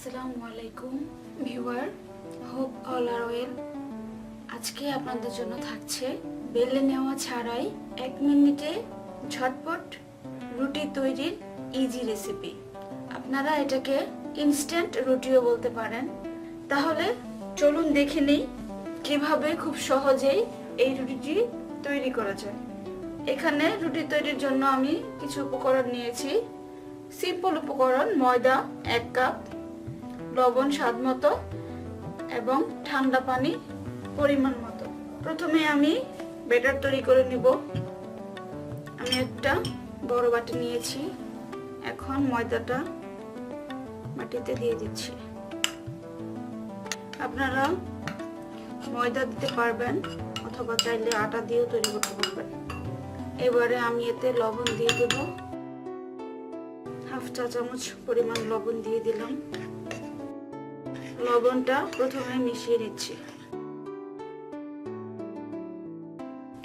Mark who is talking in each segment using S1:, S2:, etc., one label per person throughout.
S1: আসসালামু আলাইকুম viewer, hope all are well. আজকে আপনাদের জন্য থাকছে বেলে নেওয়া ছাড়াই 1 মিনিটে ঝটপট রুটি তৈরির ইজি রেসিপি। আপনারা এটাকে ইনস্ট্যান্ট রুটিও বলতে পারেন। তাহলে চলুন দেখে নিই কিভাবে খুব সহজেই এই রুটিটি তৈরি করা যায়। এখানে রুটি তৈরির জন্য আমি কিছু উপকরণ নিয়েছি। সিম্পল উপকরণ: ময়দা 1 কাপ, লবণ স্বাদ মতো এবং ঠান্ডা পানি পরিমাণ মতো। প্রথমে আমি ব্যাটার তৈরি করে নিব। আমি একটা বড় বাটি নিয়েছি। এখন ময়দাটা বাটিতে দিয়ে দিচ্ছি। আপনারা ময়দা দিতে পারবেন অথবা চাইলে আটা দিয়েও তৈরি করতে পারবেন। এবারে আমি এতে লবণ দিয়ে দেব। হাফ চা চামচ পরিমাণ লবণ দিয়ে দিলাম। লবণটা প্রথমে মিশিয়ে নিচ্ছি।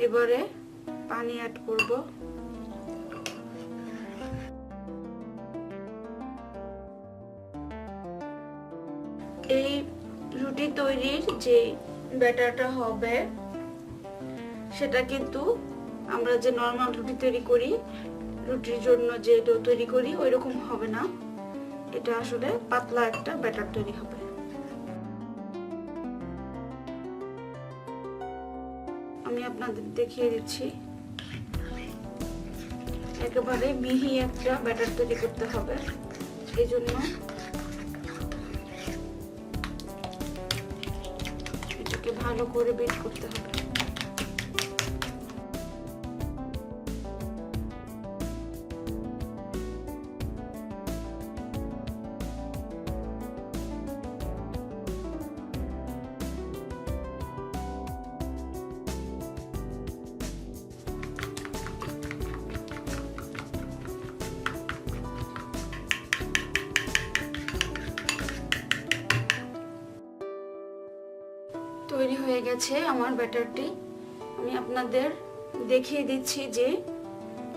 S1: এবারে পানি অ্যাড করব। এই রুটি তৈরির যে ব্যাটারটা হবে সেটা কিন্তু আমরা যে নরমাল রুটি তৈরি করি, রুটির জন্য যে ডো তৈরি করি ওই রকম হবে না। এটা আসলে পাতলা একটা ব্যাটার তৈরি হবে। আমি আপনাদের দেখিয়ে দিচ্ছি। একেবারে মিহি একটা ব্যাটার তৈরি করতে হবে। এই জন্য এটাকে ভালো করে বিট করতে হবে। তৈরি হয়ে গেছে আমার ব্যাটারটি। আমি আপনাদের দেখিয়ে দিচ্ছি যে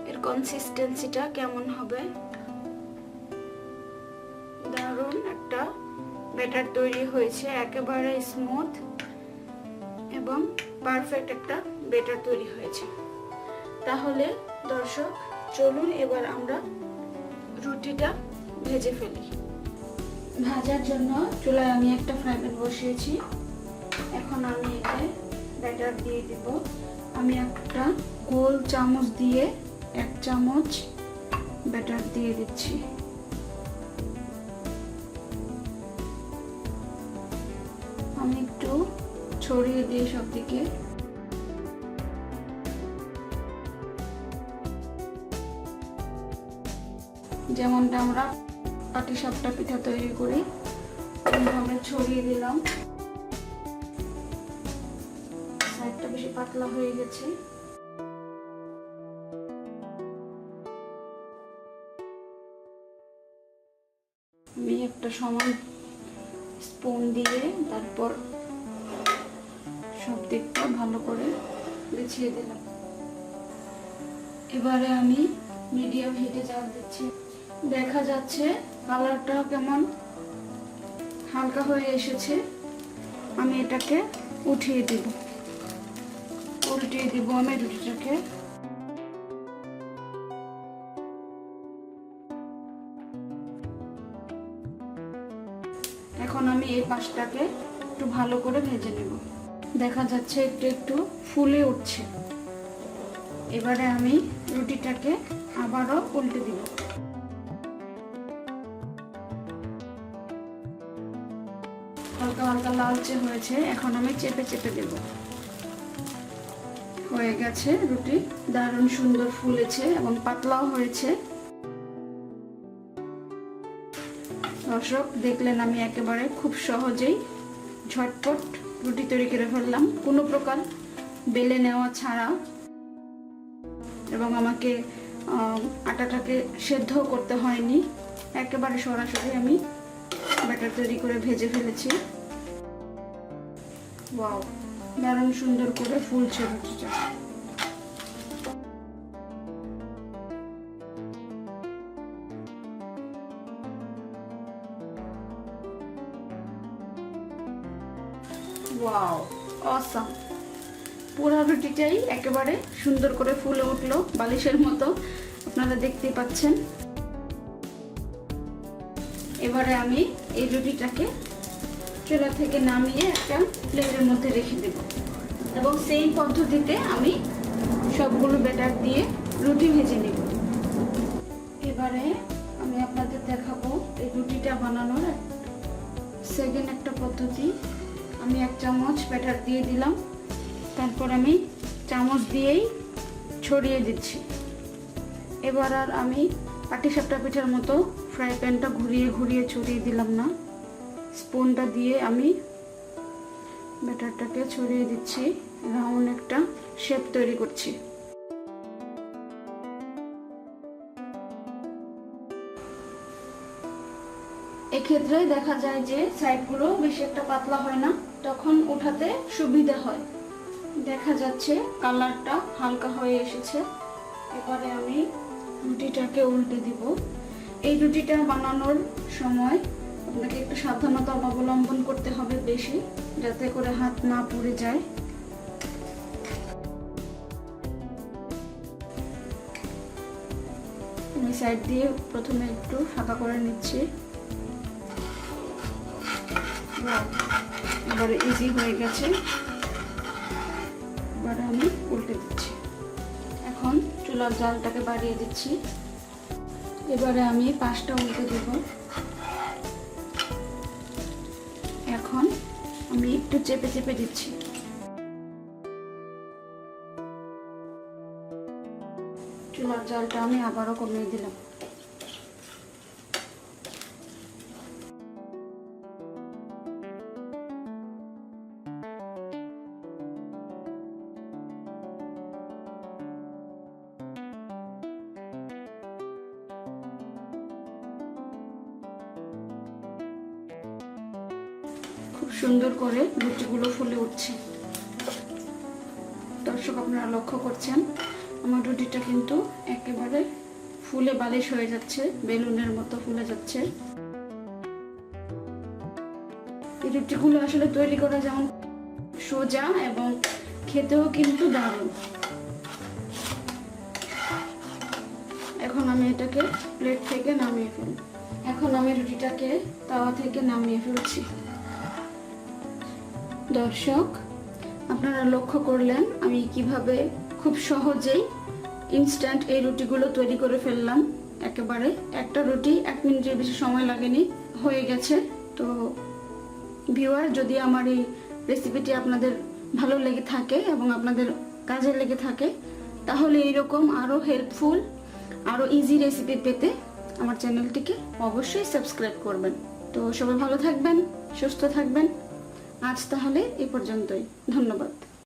S1: এর কনসিস্টেন্সিটা কেমন হবে। দারুণ একটা ব্যাটার তৈরি হয়েছে, একেবারে স্মুথ এবং পারফেক্ট একটা ব্যাটার তৈরি হয়েছে। তাহলে দর্শক, চলুন এবার আমরা রুটিটা ভেজে ফেলি। ভাজার জন্য চুলায় আমি একটা ফ্রাই প্যান বসিয়েছি। এখন আমি এতে ব্যাটার দিয়ে দেব। আমি একটা গোল চামচ দিয়ে 1 চামচ ব্যাটার দিয়ে দিচ্ছি। আমি একটু ছড়িয়ে দিই সব দিকে। যেমনটা আমরা পাটিসাপটা পিঠা তৈরি করি এইভাবে ছড়িয়ে দিলাম। সাইডটা বেশি পাতলা হয়ে গেছে। আমি একটা সমান স্পুন দিয়ে তারপর সব দিকটা ভালো করে বিছিয়ে দিলাম। এবারে আমি মিডিয়াম হিটে জাল দিচ্ছি। দেখা যাচ্ছে কালারটা কেমন হালকা হয়ে এসেছে। আমি এটাকে উঠিয়ে দিব। উল্টিয়ে দিব আমি রুটিটাকে। এখন আমি এই পাশটাকে একটু ভালো করে ভেজে নেব। দেখা যাচ্ছে একটু একটু ফুলে উঠছে। এবারে আমি রুটিটাকে আবারও উল্টে দিব। হালকা হালকা লালচে হয়েছে। এখন আমি চেপে চেপে দেব। হয়ে গেছে রুটি, দারুণ সুন্দর ফুলেছে এবং পাতলাও হয়েছে। দর্শক দেখলেন, আমি একেবারে খুব সহজেই ঝটপট রুটি তৈরি করে ফেললাম, কোনো প্রকার বেলে নেওয়া ছাড়া। এবং আমাকে আটাটাকে সেদ্ধ করতে হয়নি, একেবারে সরাসরি আমি ব্যাটার তৈরি করে ভেজে ফেলেছি। ওয়াও, দারুণ সুন্দর করে ফুলছে রুটিটা। Wow, awesome. পুরো রুটিটাই একেবারে সুন্দর করে ফুলে উঠলো বালিশের মতো, আপনারা দেখতেই পাচ্ছেন। এবারে আমি এই রুটিটাকে চুলা থেকে নামিয়ে একটা প্লেটের মধ্যে রেখে দেব এবং সেই পদ্ধতিতে আমি সবগুলো ব্যাটার দিয়ে রুটি ভেজে নেব। এবারে আমি আপনাদের দেখাবো এই রুটিটা বানানোর সেকেন্ড একটা পদ্ধতি। আমি 1 চামচ ব্যাটার দিয়ে দিলাম, তারপর আমি চামচ দিয়েই ছড়িয়ে দিচ্ছি। এবার আর আমি পাটিসাপটা পিঠার মতো ফ্রাই প্যানটা ঘুরিয়ে ঘুরিয়ে ছড়িয়ে দিলাম না, স্পুনটা দিয়ে আমি ব্যাটারটাকে ছড়িয়ে দিচ্ছি, রাউন্ড একটা শেপ তৈরি করছি। এক্ষেত্রে দেখা যায় যে সাইডগুলো বেশি একটা পাতলা হয় না, তখন উঠাতে সুবিধা হয়। দেখা যাচ্ছে কালারটা হালকা হয়ে এসেছে। এবারে আমি রুটিটাকে উল্টে দিব। এই রুটিটা বানানোর সময় আপনাকে একটু সাবধানতা অবলম্বন করতে হবে বেশি, যাতে করে হাত না পুড়ে যায়। আমি সাইড দিয়ে প্রথমে একটু ফাঁকা করে নিচ্ছি। এবারে ইজি হয়ে গেছে। এবারে আমি উল্টে দিচ্ছি। এখন চুলার জালটাকে বাড়িয়ে দিচ্ছি। এবারে আমি 5টা উল্টে দেব। এখন আমি একটু চেপে চেপে দিচ্ছি। চুলার জালটা আমি আবারও কমিয়ে দিলাম। খুব সুন্দর করে রুটিগুলো ফুলে উঠছে। দর্শক, আপনারা লক্ষ্য করছেন আমার রুটিটা কিন্তু একেবারে ফুলে বালিশ হয়ে যাচ্ছে, বেলুনের মতো ফুলে যাচ্ছে। এই রুটিগুলো আসলে তৈরি করা যেমন সোজা এবং খেতেও কিন্তু দারুণ। এখন আমি এটাকে প্লেট থেকে নামিয়ে ফেলব। এখন আমি রুটিটাকে তাওয়া থেকে নামিয়ে ফেলছি। দর্শক, আপনারা লক্ষ্য করলেন আমি কিভাবে খুব সহজেই ইনস্ট্যান্ট এই রুটিগুলো তৈরি করে ফেললাম। একেবারে একটা রুটি 1 মিনিটের বেশি সময় লাগেনি, হয়ে গেছে। তো ভিউয়ার, যদি আমার এই রেসিপিটি আপনাদের ভালো লেগে থাকে এবং আপনাদের কাজে লেগে থাকে, তাহলে এইরকম আরও হেল্পফুল, আরও ইজি রেসিপি পেতে আমার চ্যানেলটিকে অবশ্যই সাবস্ক্রাইব করবেন। তো সবাই ভালো থাকবেন, সুস্থ থাকবেন। আজ তাহলে এই পর্যন্তই। ধন্যবাদ।